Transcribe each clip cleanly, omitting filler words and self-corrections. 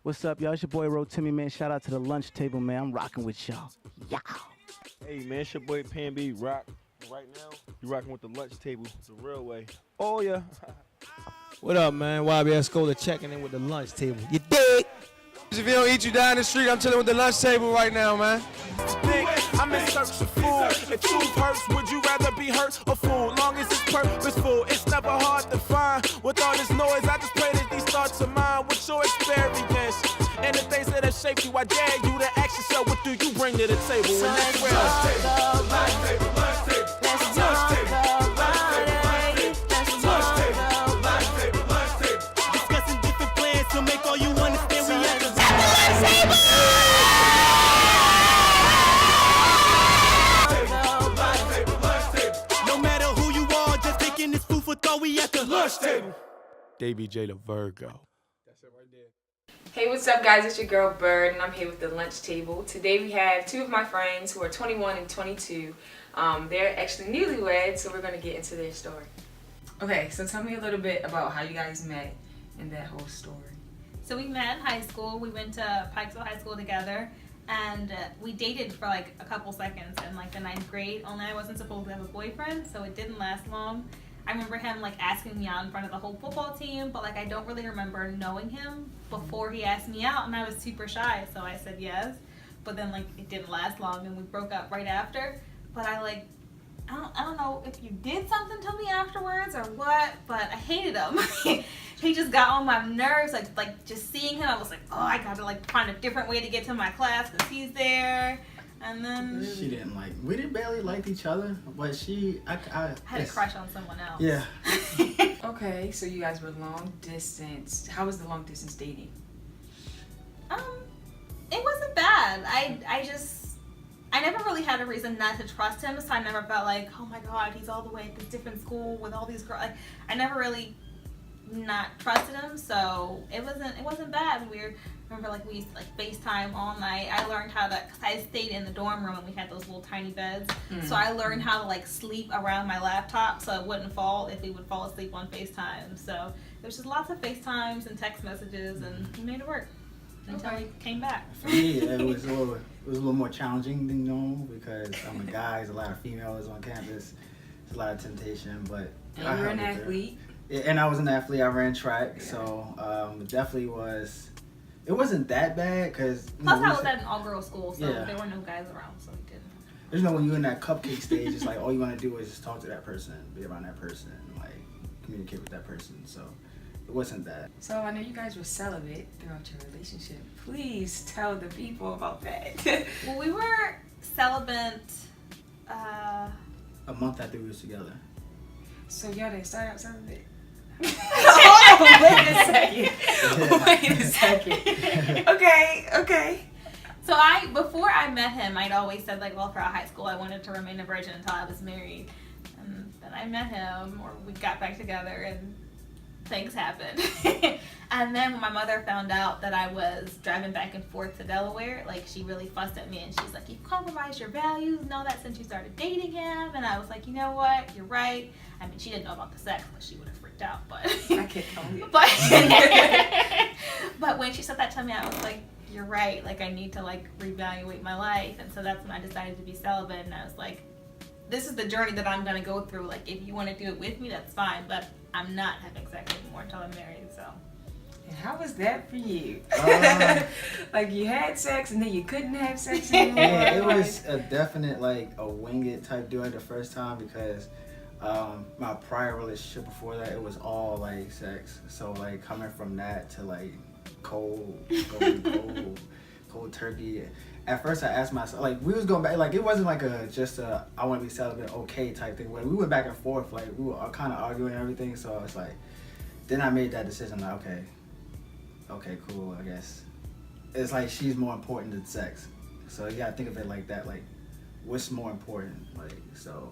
What's up, y'all? It's your boy Ro Timmy, man. Shout out to the lunch table, man. I'm rocking with y'all. Yeah. Hey man, it's your boy Pan B Rock. Right now, you rocking with the lunch table the real way. Oh, yeah. What up, man? YBS Scholar checking in with the lunch table. You dig? If you don't eat, you die in the street. I'm chilling with the lunch table right now, man. I'm in search of food. If truth hurts, would you rather be hurt or fooled? Long as it's purposeful, it's never hard to find. With all this noise, I just pray that these thoughts of mine. What's your experience? And the things that have shaped you, I dare you to ask yourself, what do you bring to the table? So And let's that's real. talk about it. Let's talk about it. Let's talk about it. Discussing different plans to make all you understand we at the No matter who you are, just taking this food for thought, we at the lunch table. Davy J the Virgo. Hey, what's up, guys? It's your girl Byrd, and I'm here with the lunch table. Today we have two of my friends who are 21 and 22. They're actually newlyweds, so we're going to get into their story. Okay, so tell me a little bit about how you guys met and that whole story. So we met in high school. We went to Pikesville High School together, and we dated for like a couple seconds in like the 9th grade. Only I wasn't supposed to have a boyfriend, so it didn't last long. I remember him like asking me out in front of the whole football team, but like I don't really remember knowing him before he asked me out, and I was super shy, so I said yes. But then like it didn't last long, and we broke up right after. But I don't know if you did something to me afterwards or what, but I hated him. He just got on my nerves. Like just seeing him, I was like, oh, I gotta like find a different way to get to my class because he's there. And then She didn't like. We didn't barely like each other, but I had a crush on someone else. Yeah. Okay, so you guys were long distance. How was the long distance dating? It wasn't bad. I never really had a reason not to trust him, so I never felt like, oh my god, he's all the way at this different school with all these girls. Like, I never really not trusted him, so it wasn't bad. Remember like we used to like FaceTime all night. I learned how to, cause I stayed in the dorm room and we had those little tiny beds, so I learned how to like sleep around my laptop so it wouldn't fall if we would fall asleep on FaceTime. So there was just lots of FaceTimes and text messages, and he made it work until he came back. For me, it was a little more challenging than normal because I'm a guy. There's a lot of females on campus. There's a lot of temptation, but And I you're held an it there. athlete. Yeah, and I was an athlete. I ran track, so it definitely was. It wasn't that bad because. Plus, I was at an all-girls school, so Yeah. there were no guys around, so we didn't. There's no when you're in that cupcake stage. It's like all you want to do is just talk to that person, be around that person, like communicate with that person. So it wasn't that. So I know you guys were celibate throughout your relationship. Please tell the people about that. Well, we were celibate. A month after we was together. So y'all didn't start out celibate? Hold on, wait a second. Wait a second. Okay. So before I met him, I'd always said like, well, throughout high school, I wanted to remain a virgin until I was married. And then I met him, or we got back together, and things happened. And then when my mother found out that I was driving back and forth to Delaware, like she really fussed at me, and she's like, you've compromised your values and all that since you started dating him. And I was like, you know what, you're right. I mean, she didn't know about the sex, but she would have freaked out. But I can't tell you. but when she said that to me, I was like, you're right. Like I need to like reevaluate my life. And so that's when I decided to be celibate. And I was like, this is the journey that I'm gonna go through. Like if you want to do it with me, that's fine. But I'm not having sex anymore until I'm married. So. And how was that for you? Um, Like you had sex and then you couldn't have sex anymore? Yeah, it was a definite like a wing it type deal the first time because my prior relationship before that, it was all like sex. So like coming from that to like cold turkey. At first I asked myself, like we was going back, like it wasn't like I want to be celibate okay type thing. When we went back and forth, like we were kind of arguing and everything. So it's like, then I made that decision like, okay, cool, I guess. It's like she's more important than sex. So you gotta think of it like that, like what's more important? Like, so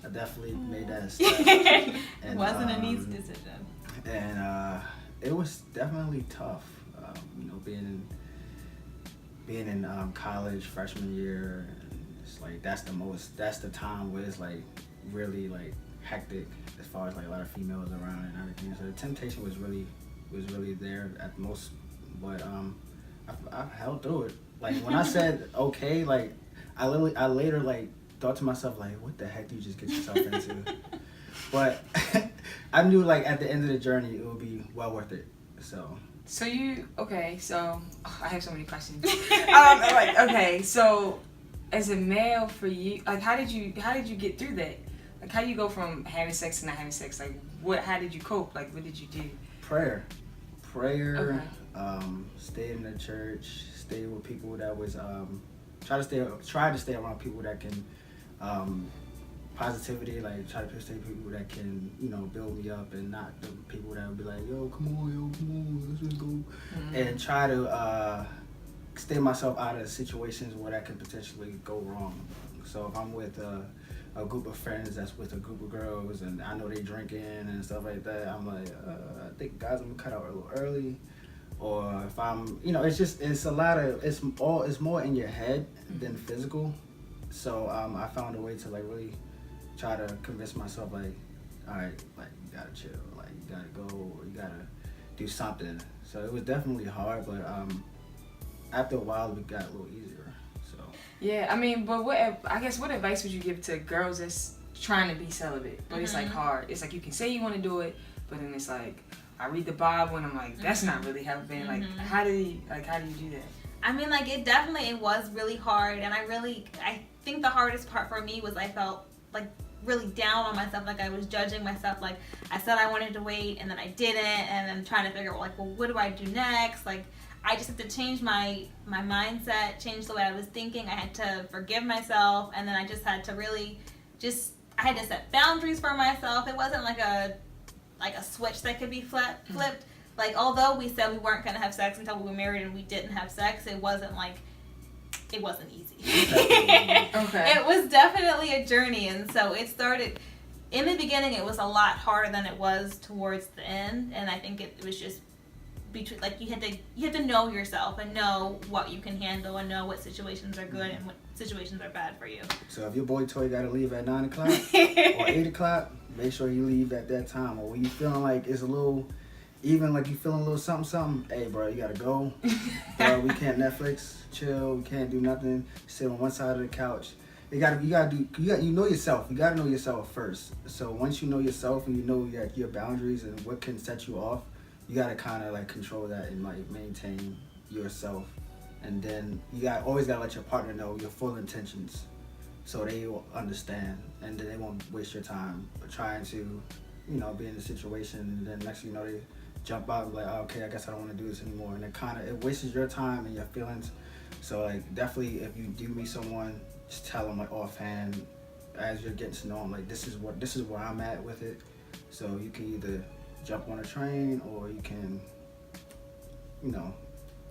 I definitely made that step. It wasn't a needs decision. And it was definitely tough, being in college freshman year. And it's like that's the time where it's like really like hectic as far as like a lot of females around and everything. So the temptation was really there at most but I've held through it. Like when I said okay, like I later like thought to myself like, what the heck do you just get yourself into? But I knew like at the end of the journey it would be well worth it. So I have so many questions. Like, okay, so as a male for you, like how did you get through that? Like how do you go from having sex to not having sex? Like how did you cope? Like what did you do? Prayer. Okay. Stay in the church, stay with people that was try to stay around people that can positivity, like try to stay with people that can, you know, build me up, and not the people that would be like, yo, come on, let's just go. And try to stay myself out of situations where that could potentially go wrong. So if I'm with a group of friends that's with a group of girls and I know they drinking and stuff like that, I'm like, I think guys, I'm gonna cut out a little early. Or if I'm, you know, it's more in your head than physical. So I found a way to like really try to convince myself like, all right, like you gotta chill, like you gotta go, or you gotta do something. So it was definitely hard, but after a while it got a little easier. So yeah, I mean, but what advice would you give to girls that's trying to be celibate, but it's like hard? It's like you can say you want to do it, but then it's like I read the Bible and I'm like, that's not really helping. Like how do you do that? I mean, like it was really hard, and I think the hardest part for me was I felt like really down on myself, like I was judging myself, like I said I wanted to wait and then I didn't, and then trying to figure out like, well, what do I do next? Like I just had to change my mindset, change the way I was thinking. I had to forgive myself, and then I just had to really I had to set boundaries for myself. It wasn't like a switch that could be flipped. Like although we said we weren't gonna have sex until we were married and we didn't have sex, it wasn't easy. Okay. It was definitely a journey, and so it started in the beginning. It was a lot harder than it was towards the end, and I think it was just between, like, you had to know yourself and know what you can handle and know what situations are good and what situations are bad for you. So if your boy toy got to leave at 9 o'clock or 8 o'clock, make sure you leave at that time. Or when you feeling like it's a little, even like you feeling a little something, hey bro, you gotta go. Bro, we can't Netflix, chill, we can't do nothing, sit on one side of the couch. You know yourself. You gotta know yourself first. So once you know yourself and you know your boundaries and what can set you off, you gotta kind of like control that and like maintain yourself. And then always gotta let your partner know your full intentions, so they will understand, and then they won't waste your time trying to, you know, be in a situation, and then next thing you know they jump out and be like, oh, okay, I guess I don't want to do this anymore, and it wastes your time and your feelings. So like definitely, if you do meet someone, just tell them like offhand as you're getting to know them, like this is where I'm at with it. So you can either jump on a train or you can, you know,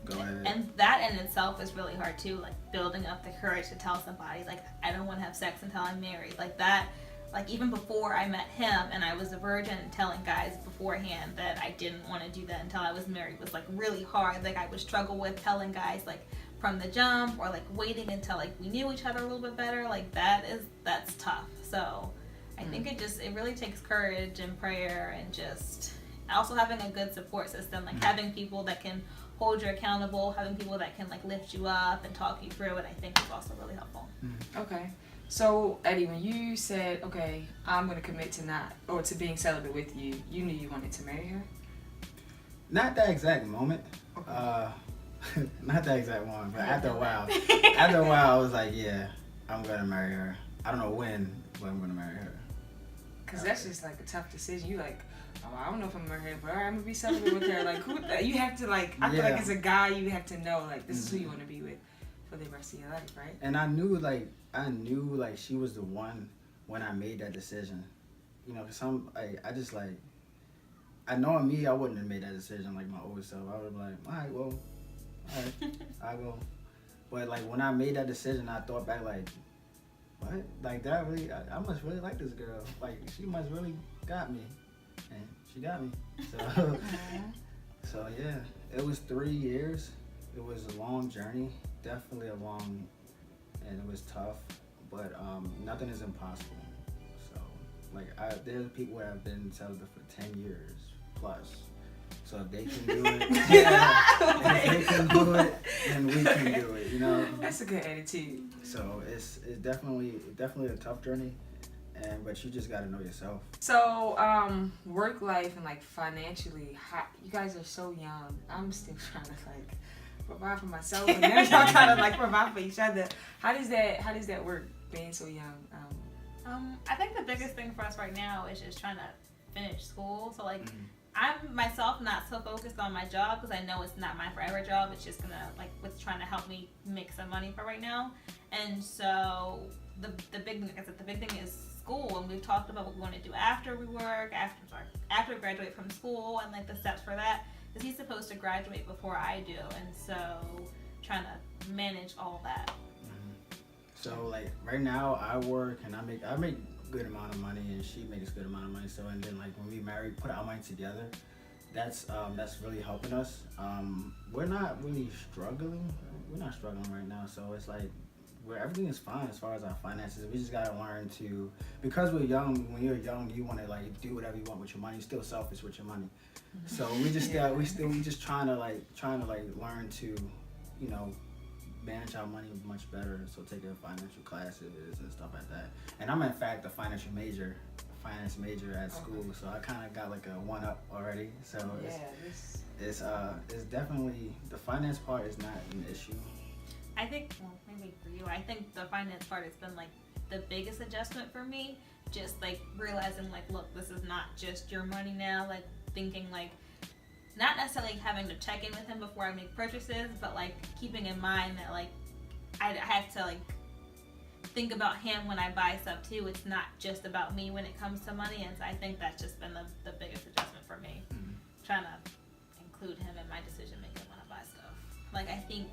go ahead. And that in itself is really hard too, like building up the courage to tell somebody like, I don't want to have sex until I'm married. Like that, like even before I met him and I was a virgin, telling guys beforehand that I didn't want to do that until I was married was like really hard. Like I would struggle with telling guys like from the jump, or like waiting until like we knew each other a little bit better. Like that's tough. So I think it really takes courage and prayer, and just also having a good support system, like having people that can hold you accountable, having people that can like lift you up and talk you through it, I think is also really helpful. Okay. So Eddie, when you said, okay, I'm gonna commit to being celibate with you, you knew you wanted to marry her? Not that exact moment. Okay. Not that exact moment, but after a while I was like, yeah, I'm gonna marry her. I don't know when, but I'm gonna marry her. Cause that's just like a tough decision. You like, oh, I don't know if I'm gonna marry her, but all right, I'm gonna be celibate with her. Like, you have to like, I feel like as a guy, you have to know like this is who you want to be with for the rest of your life, right? And I knew like she was the one when I made that decision. You know, cause I know in me, I wouldn't have made that decision like my old self. I would have been like, all right, I'll go. But like when I made that decision, I thought back like, what? Like that really, I must really like this girl. Like she must really got me, and she got me. So yeah, it was 3 years. It was a long journey, definitely and it was tough. But nothing is impossible. So like there's people that have been celibate for 10 years plus, So if they can do it, yeah, if they can do it, then we can do it. You know. That's a good attitude. So it's definitely a tough journey, but you just gotta know yourself. So, work life and like financially, you guys are so young. I'm still trying to like provide for myself, and then y'all trying to like provide for each other. How does that work being so young? I think the biggest thing for us right now is just trying to finish school. So like, I'm myself not so focused on my job because I know it's not my forever job. It's just gonna like what's trying to help me make some money for right now. And so the big thing, like I said, the big thing is school, and we've talked about what we want to do after we work, after we graduate from school, and like the steps for that. Because he's supposed to graduate before I do, and so trying to manage all that. So like right now I work and I make good amount of money and she makes good amount of money. So and then like when we marry, put our money together, that's really helping us. We're not really struggling. We're not struggling right now. So it's like everything is fine as far as our finances. We just gotta learn to, because we're young. When you're young, you want to like do whatever you want with your money. You're still selfish with your money. So we just we just trying to learn to, you know, manage our money much better. So taking financial classes and stuff like that. And I'm in fact a finance major at school. So I kind of got like a 1-up already. So it's definitely, the finance part is not an issue. I think, well, maybe for you, I think the finance part has been like the biggest adjustment for me. Just like realizing like, look, this is not just your money now. Like thinking like, not necessarily having to check in with him before I make purchases, but like keeping in mind that like I have to like think about him when I buy stuff too. It's not just about me when it comes to money, and so I think that's just been the biggest adjustment for me. Trying to include him in my decision making when I buy stuff. Like I think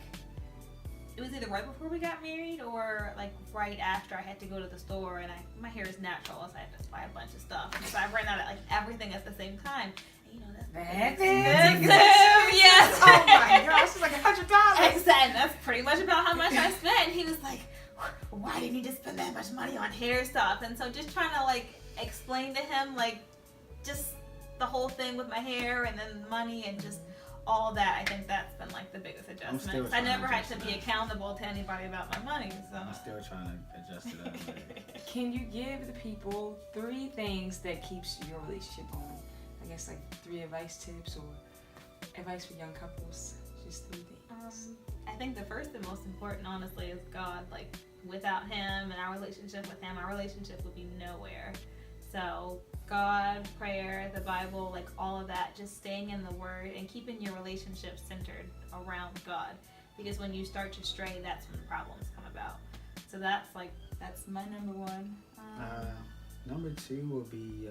it was either right before we got married or like right after I had to go to the store, and my hair is natural, so I had to buy a bunch of stuff. And so I ran out of like everything at the same time. You know, that's expensive. Yes. Oh my gosh, it's like $100. Exactly. That's pretty much about how much I spent. He was like, why didn't you just spend that much money on hair stuff? And so just trying to like explain to him like just the whole thing with my hair and then money and just all that. I think that's been like the biggest adjustment. I never had to be accountable to anybody about my money. So I'm still trying to adjust to that. Can you give the people 3 things that keeps your relationship going? I guess like 3 advice tips or advice for young couples. Just 3 things. I think the first and most important, honestly, is God. Like without Him and our relationship with Him, our relationship would be nowhere. So God, prayer, the Bible, like all of that, just staying in the Word and keeping your relationship centered around God. Because when you start to stray, that's when the problems come about. So that's my number 1. Number 2 will be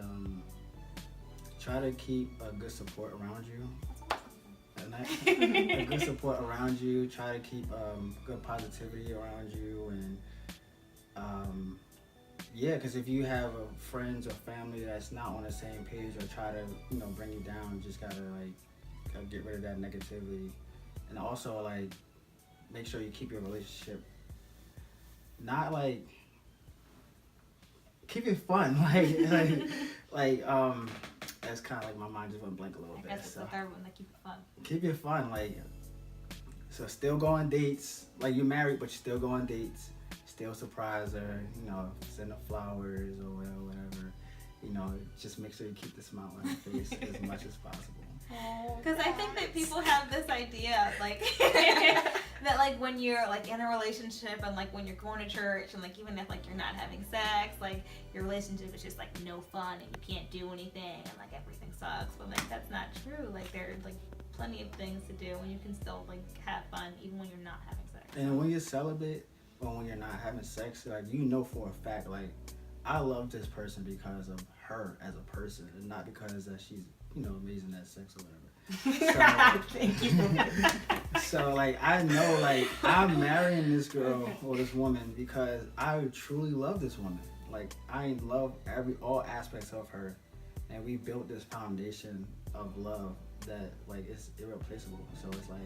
try to keep a good support around you. A good support around you. Try to keep good positivity around you, and because if you have friends or family that's not on the same page or try to bring you down, you just gotta get rid of that negativity, and also like make sure you keep your relationship not like keep it fun like that's kind of like my mind just went blank a little bit. That's the third one, like keep it fun. Keep it fun, like so still go on dates, like you're married but you still go on dates, still surprise her, send her flowers or whatever, just make sure you keep the smile on your face as much as possible. Because I think that people have this idea, like, that, like, when you're, like, in a relationship and, like, when you're going to church and, like, even if, like, you're not having sex, like, your relationship is just, like, no fun and you can't do anything and, like, everything sucks. But, like, that's not true. Like, there's, like, plenty of things to do and you can still, like, have fun even when you're not having sex. And when you're celibate or when you're not having sex, like, for a fact, like, I love this person because of her as a person and not because that she's amazing at sex or whatever. Thank you. So like I know like I'm marrying this girl or this woman because I truly love this woman. Like I love all aspects of her, and we built this foundation of love that like it's irreplaceable. So it's like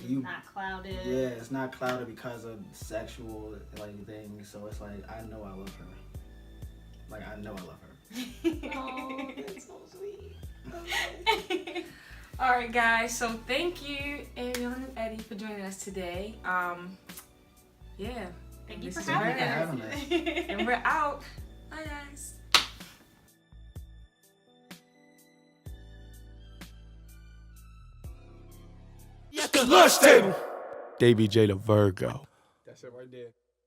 not clouded. Yeah, it's not clouded because of sexual like things. So it's like I know I love her. Like I know I love her. Oh, that's so sweet. All right, guys. So thank you, Ariel and Eddie, for joining us today. Yeah. Thank you This for is having Byrd. us. And we're out. Bye, guys. At the lunch table. Davy J the Virgo. That's it right there.